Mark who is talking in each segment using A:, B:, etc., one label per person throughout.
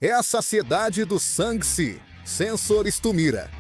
A: É a saciedade do Sangsi, Sensor Stumira.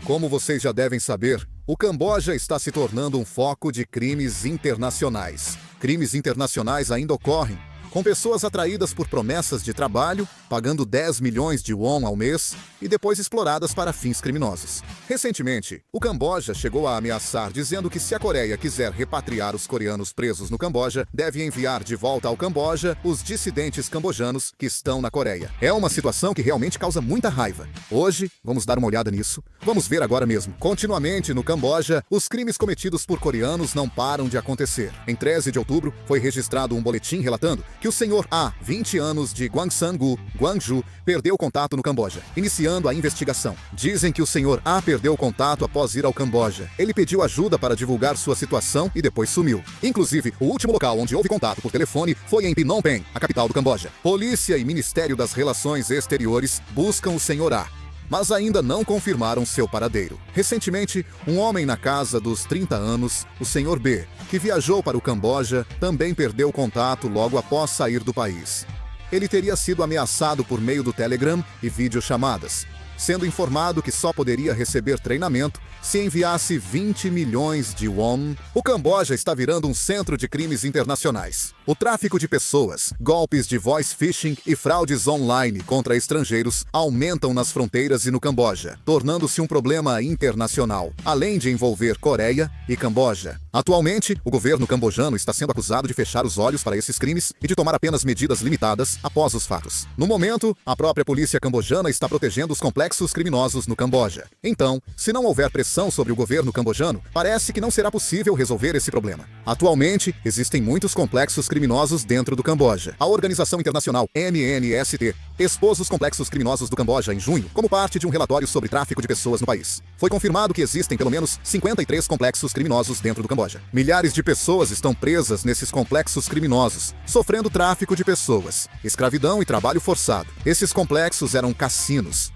A: Como vocês já devem saber, o Camboja está se tornando um foco de crimes internacionais. Crimes internacionais ainda ocorrem, com pessoas atraídas por promessas de trabalho, pagando 10 milhões de won ao mês e depois exploradas para fins criminosos. Recentemente, o Camboja chegou a ameaçar dizendo que se a Coreia quiser repatriar os coreanos presos no Camboja, deve enviar de volta ao Camboja os dissidentes cambojanos que estão na Coreia. É uma situação que realmente causa muita raiva. Hoje, vamos dar uma olhada nisso. Vamos ver agora mesmo. Continuamente no Camboja, os crimes cometidos por coreanos não param de acontecer. Em 13 de outubro, foi registrado um boletim relatando que o senhor A, 20 anos, de Gwangsang-gu, Gwangju, perdeu contato no Camboja, iniciando a investigação. Dizem que o senhor A perdeu o contato após ir ao Camboja. Ele pediu ajuda para divulgar sua situação e depois sumiu. Inclusive, o último local onde houve contato por telefone foi em Phnom Penh, a capital do Camboja. Polícia e Ministério das Relações Exteriores buscam o senhor A, mas ainda não confirmaram seu paradeiro. Recentemente, um homem na casa dos 30 anos, o Sr. B, que viajou para o Camboja, também perdeu contato logo após sair do país. Ele teria sido ameaçado por meio do Telegram e videochamadas, sendo informado que só poderia receber treinamento se enviasse 20 milhões de won. O Camboja está virando um centro de crimes internacionais. O tráfico de pessoas, golpes de voice phishing e fraudes online contra estrangeiros aumentam nas fronteiras e no Camboja, tornando-se um problema internacional, além de envolver Coreia e Camboja. Atualmente, o governo cambojano está sendo acusado de fechar os olhos para esses crimes e de tomar apenas medidas limitadas após os fatos. No momento, a própria polícia cambojana está protegendo os complexos criminosos no Camboja. Então, se não houver pressão sobre o governo cambojano, parece que não será possível resolver esse problema. Atualmente, existem muitos complexos criminosos dentro do Camboja. A organização internacional MNST expôs os complexos criminosos do Camboja em junho como parte de um relatório sobre tráfico de pessoas no país. Foi confirmado que existem pelo menos 53 complexos criminosos dentro do Camboja. Milhares de pessoas estão presas nesses complexos criminosos, sofrendo tráfico de pessoas, escravidão e trabalho forçado. Esses complexos eram cassinos.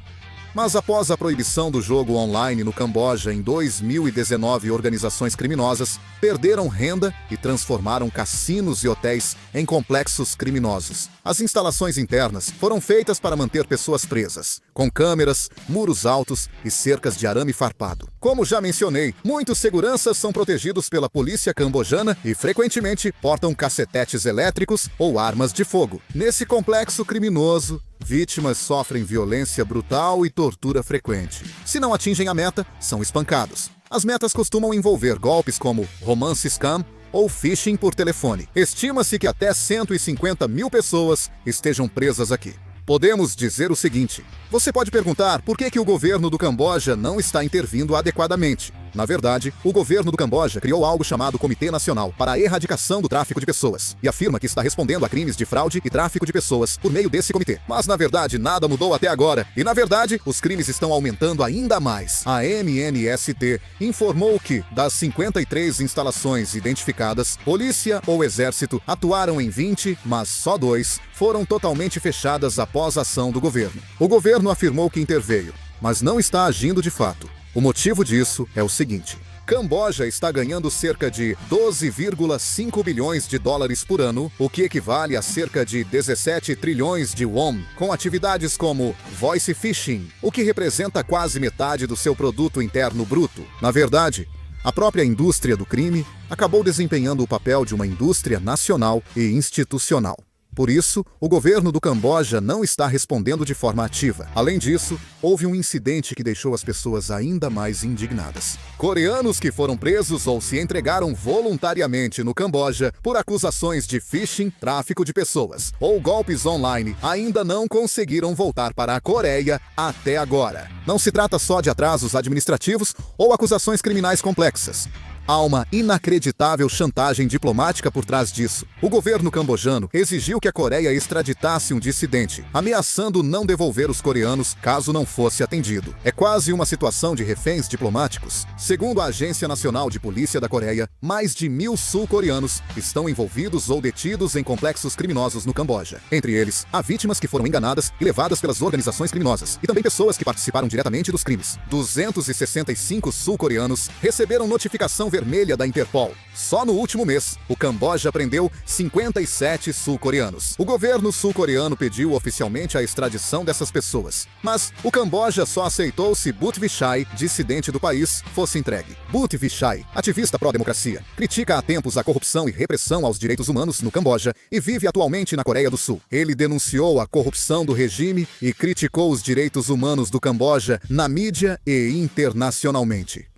A: Mas após a proibição do jogo online no Camboja em 2019, organizações criminosas perderam renda e transformaram cassinos e hotéis em complexos criminosos. As instalações internas foram feitas para manter pessoas presas, com câmeras, muros altos e cercas de arame farpado. Como já mencionei, muitos seguranças são protegidos pela polícia cambojana e frequentemente portam cacetetes elétricos ou armas de fogo. Nesse complexo criminoso, vítimas sofrem violência brutal e tortura frequente. Se não atingem a meta, são espancados. As metas costumam envolver golpes como romance scam ou phishing por telefone. Estima-se que até 150 mil pessoas estejam presas aqui. Podemos dizer o seguinte: você pode perguntar por que o governo do Camboja não está intervindo adequadamente. Na verdade, o governo do Camboja criou algo chamado Comitê Nacional para a Erradicação do Tráfico de Pessoas e afirma que está respondendo a crimes de fraude e tráfico de pessoas por meio desse comitê. Mas, na verdade, nada mudou até agora e, na verdade, os crimes estão aumentando ainda mais. A MNST informou que, das 53 instalações identificadas, polícia ou exército atuaram em 20, mas só 2 foram totalmente fechadas após a ação do governo. O governo afirmou que interveio, mas não está agindo de fato. O motivo disso é o seguinte: Camboja está ganhando cerca de 12,5 bilhões de dólares por ano, o que equivale a cerca de 17 trilhões de won, com atividades como voice phishing, o que representa quase metade do seu produto interno bruto. Na verdade, a própria indústria do crime acabou desempenhando o papel de uma indústria nacional e institucional. Por isso, o governo do Camboja não está respondendo de forma ativa. Além disso, houve um incidente que deixou as pessoas ainda mais indignadas. Coreanos que foram presos ou se entregaram voluntariamente no Camboja por acusações de phishing, tráfico de pessoas ou golpes online ainda não conseguiram voltar para a Coreia até agora. Não se trata só de atrasos administrativos ou acusações criminais complexas. Há uma inacreditável chantagem diplomática por trás disso. O governo cambojano exigiu que a Coreia extraditasse um dissidente, ameaçando não devolver os coreanos caso não fosse atendido. É quase uma situação de reféns diplomáticos. Segundo a Agência Nacional de Polícia da Coreia, mais de 1.000 sul-coreanos estão envolvidos ou detidos em complexos criminosos no Camboja. Entre eles, há vítimas que foram enganadas e levadas pelas organizações criminosas, e também pessoas que participaram diretamente dos crimes. 265 sul-coreanos receberam notificação verbal vermelha da Interpol. Só no último mês, o Camboja prendeu 57 sul-coreanos. O governo sul-coreano pediu oficialmente a extradição dessas pessoas, mas o Camboja só aceitou se Bout Vichai, dissidente do país, fosse entregue. Bout Vichai, ativista pró-democracia, critica há tempos a corrupção e repressão aos direitos humanos no Camboja e vive atualmente na Coreia do Sul. Ele denunciou a corrupção do regime e criticou os direitos humanos do Camboja na mídia e internacionalmente.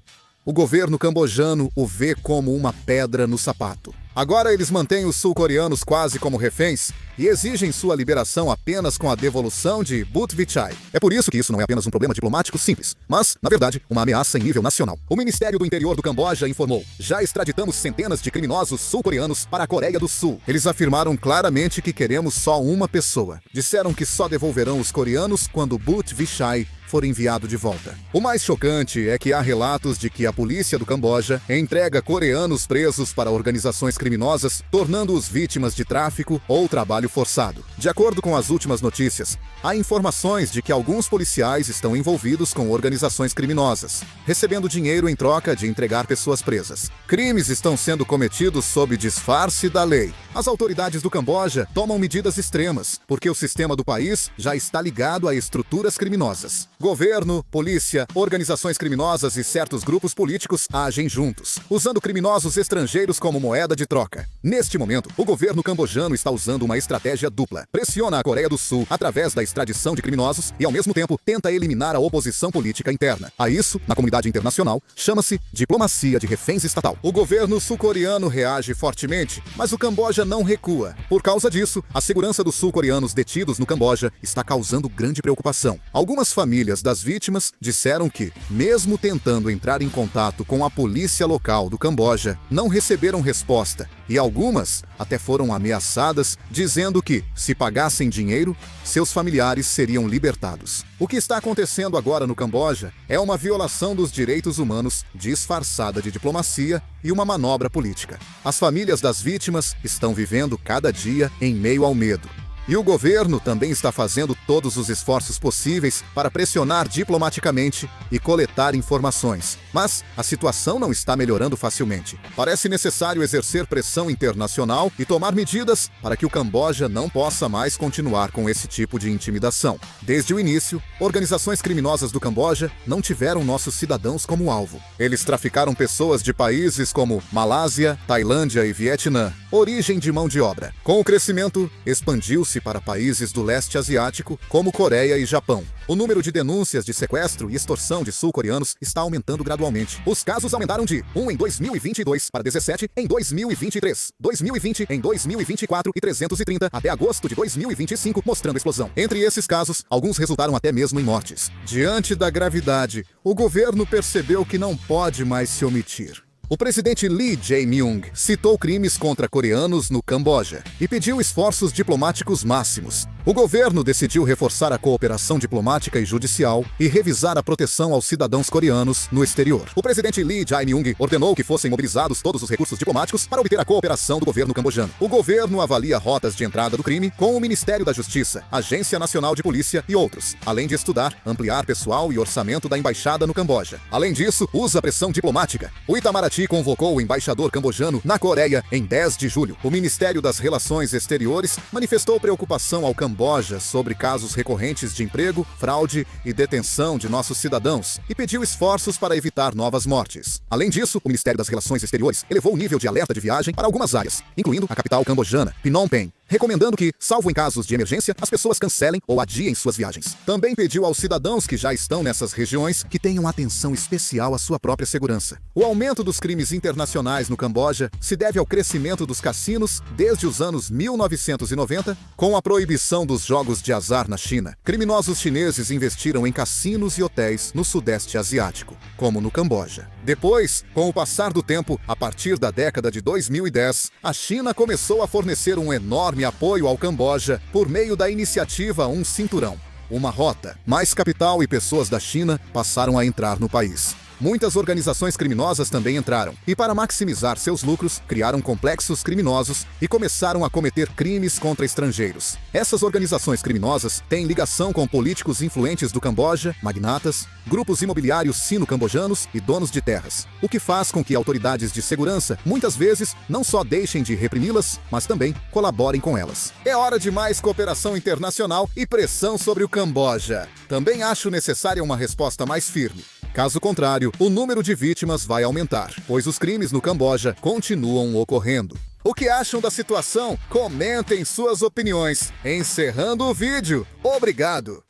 A: O governo cambojano o vê como uma pedra no sapato. Agora eles mantêm os sul-coreanos quase como reféns e exigem sua liberação apenas com a devolução de Bout Vichai. É por isso que isso não é apenas um problema diplomático simples, mas, na verdade, uma ameaça em nível nacional. O Ministério do Interior do Camboja informou: já extraditamos centenas de criminosos sul-coreanos para a Coreia do Sul. Eles afirmaram claramente que queremos só uma pessoa. Disseram que só devolverão os coreanos quando Bout Vichai for enviado de volta. O mais chocante é que há relatos de que a polícia do Camboja entrega coreanos presos para organizações criminosas, tornando-os vítimas de tráfico ou trabalho forçado. De acordo com as últimas notícias, há informações de que alguns policiais estão envolvidos com organizações criminosas, recebendo dinheiro em troca de entregar pessoas presas. Crimes estão sendo cometidos sob disfarce da lei. As autoridades do Camboja tomam medidas extremas, porque o sistema do país já está ligado a estruturas criminosas. Governo, polícia, organizações criminosas e certos grupos políticos agem juntos, usando criminosos estrangeiros como moeda de troca. Neste momento, o governo cambojano está usando uma estratégia dupla. Pressiona a Coreia do Sul através da extradição de criminosos e, ao mesmo tempo, tenta eliminar a oposição política interna. A isso, na comunidade internacional, chama-se diplomacia de reféns estatal. O governo sul-coreano reage fortemente, mas o Camboja não recua. Por causa disso, a segurança dos sul-coreanos detidos no Camboja está causando grande preocupação. Algumas famílias das vítimas disseram que, mesmo tentando entrar em contato com a polícia local do Camboja, não receberam resposta e algumas até foram ameaçadas, dizendo que, se pagassem dinheiro, seus familiares seriam libertados. O que está acontecendo agora no Camboja é uma violação dos direitos humanos disfarçada de diplomacia e uma manobra política. As famílias das vítimas estão vivendo cada dia em meio ao medo. E o governo também está fazendo todos os esforços possíveis para pressionar diplomaticamente e coletar informações. Mas a situação não está melhorando facilmente. Parece necessário exercer pressão internacional e tomar medidas para que o Camboja não possa mais continuar com esse tipo de intimidação. Desde o início, organizações criminosas do Camboja não tiveram nossos cidadãos como alvo. Eles traficaram pessoas de países como Malásia, Tailândia e Vietnã, origem de mão de obra. Com o crescimento, expandiu-se para países do leste asiático, como Coreia e Japão. O número de denúncias de sequestro e extorsão de sul-coreanos está aumentando gradualmente. Os casos aumentaram de 1 em 2022 para 17 em 2023, 2020 em 2024 e 330 até agosto de 2025, mostrando explosão. Entre esses casos, alguns resultaram até mesmo em mortes. Diante da gravidade, o governo percebeu que não pode mais se omitir. O presidente Lee Jae-myung citou crimes contra coreanos no Camboja e pediu esforços diplomáticos máximos. O governo decidiu reforçar a cooperação diplomática e judicial e revisar a proteção aos cidadãos coreanos no exterior. O presidente Lee Jae-myung ordenou que fossem mobilizados todos os recursos diplomáticos para obter a cooperação do governo cambojano. O governo avalia rotas de entrada do crime com o Ministério da Justiça, Agência Nacional de Polícia e outros, além de estudar, ampliar pessoal e orçamento da embaixada no Camboja. Além disso, usa pressão diplomática. O Itamaraty convocou o embaixador cambojano na Coreia em 10 de julho. O Ministério das Relações Exteriores manifestou preocupação ao Camboja sobre casos recorrentes de emprego, fraude e detenção de nossos cidadãos e pediu esforços para evitar novas mortes. Além disso, o Ministério das Relações Exteriores elevou o nível de alerta de viagem para algumas áreas, incluindo a capital cambojana, Phnom Penh, recomendando que, salvo em casos de emergência, as pessoas cancelem ou adiem suas viagens. Também pediu aos cidadãos que já estão nessas regiões que tenham atenção especial à sua própria segurança. O aumento dos crimes internacionais no Camboja se deve ao crescimento dos cassinos desde os anos 1990, com a proibição dos jogos de azar na China. Criminosos chineses investiram em cassinos e hotéis no Sudeste Asiático, como no Camboja. Depois, com o passar do tempo, a partir da década de 2010, a China começou a fornecer um enorme apoio ao Camboja por meio da iniciativa Um Cinturão, uma rota. Mais capital e pessoas da China passaram a entrar no país. Muitas organizações criminosas também entraram, e para maximizar seus lucros, criaram complexos criminosos e começaram a cometer crimes contra estrangeiros. Essas organizações criminosas têm ligação com políticos influentes do Camboja, magnatas, grupos imobiliários sino-cambojanos e donos de terras, o que faz com que autoridades de segurança, muitas vezes, não só deixem de reprimi-las, mas também colaborem com elas. É hora de mais cooperação internacional e pressão sobre o Camboja. Também acho necessária uma resposta mais firme. Caso contrário, o número de vítimas vai aumentar, pois os crimes no Camboja continuam ocorrendo. O que acham da situação? Comentem suas opiniões. Encerrando o vídeo. Obrigado!